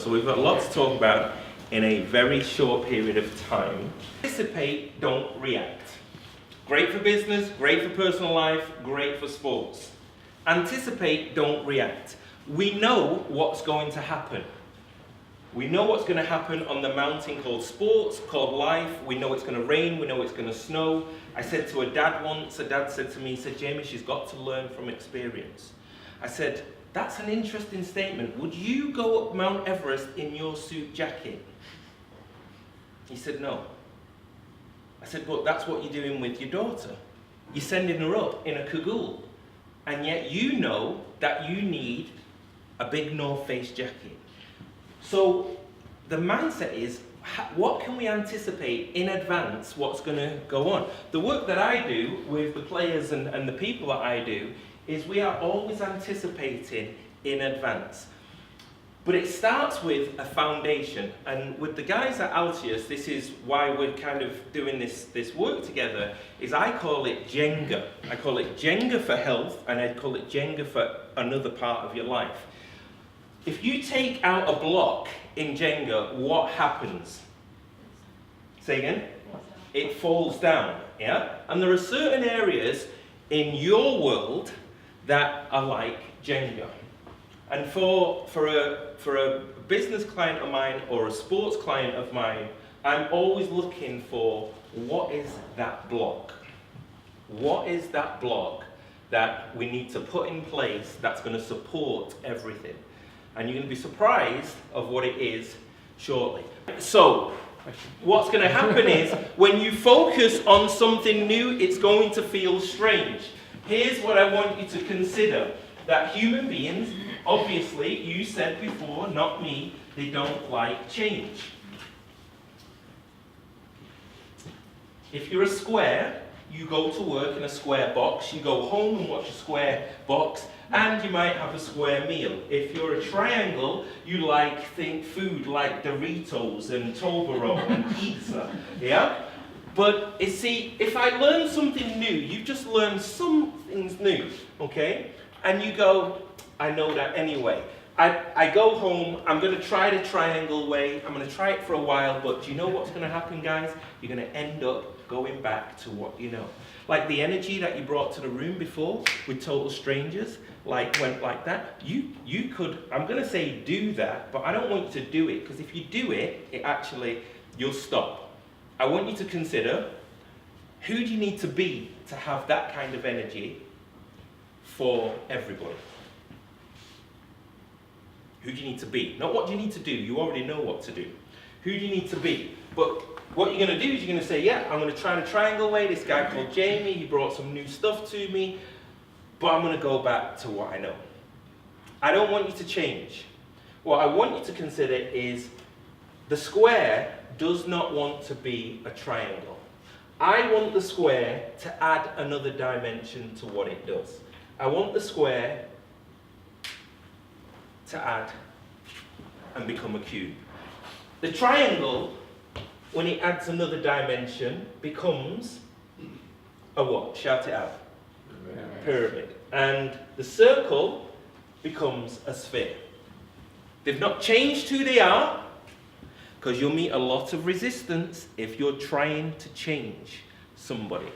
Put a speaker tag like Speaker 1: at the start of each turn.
Speaker 1: So we've got a lot to talk about in a very short period of time. Anticipate, don't react. Great for business, great for personal life, great for sports. Anticipate, don't react. We know what's going to happen. We know what's going to happen on the mountain called sports, called life. We know it's going to rain, we know it's going to snow. I said to a dad once, a dad said to me, he said, Jamie, she's got to learn from experience. I said, that's an interesting statement. Would you go up Mount Everest in your suit jacket? He said, no. I said, but that's what you're doing with your daughter. You're sending her up in a cagoule. And yet you know that you need a big North Face jacket. So the mindset is, what can we anticipate in advance what's going to go on? The work that I do with the players and the people that I do is we are always anticipating in advance. But it starts with a foundation, and with the guys at Altius, this is why we're kind of doing this work together, is I call it Jenga. I call it Jenga for health, and I'd call it Jenga for another part of your life. If you take out a block in Jenga, what happens? Say again? It falls down, yeah? And there are certain areas in your world that are like Jenga. And for a business client of mine or a sports client of mine, I'm always looking for, what is that block? What is that block that we need to put in place that's going to support everything? And you're going to be surprised of what it is shortly. So, what's going to happen is, when you focus on something new, it's going to feel strange. Here's what I want you to consider, that human beings, obviously, you said before, not me, they don't like change. If you're a square, you go to work in a square box, you go home and watch a square box, and you might have a square meal. If you're a triangle, you think food like Doritos and Toblerone and pizza, yeah? But you see, if I learn something new, you've just learned something new, okay? And you go, I know that anyway. I go home, I'm going to try the triangle way, I'm going to try it for a while, but do you know what's going to happen, guys? You're going to end up going back to what you know. Like the energy that you brought to the room before with total strangers, went like that. You could, I'm going to say do that, but I don't want you to do it, because if you do it, you'll stop. I want you to consider, who do you need to be to have that kind of energy for everybody? Who do you need to be? Not what do you need to do, you already know what to do. Who do you need to be? But what you're going to do is you're going to say, yeah, I'm going to try the triangle way, this guy called Jamie, he brought some new stuff to me, but I'm going to go back to what I know. I don't want you to change. What I want you to consider is, the square does not want to be a triangle. I want the square to add another dimension to what it does. I want the square to add and become a cube. The triangle, when it adds another dimension, becomes a what? Shout it out. Pyramid. And the circle becomes a sphere. They've not changed who they are, because you'll meet a lot of resistance if you're trying to change somebody.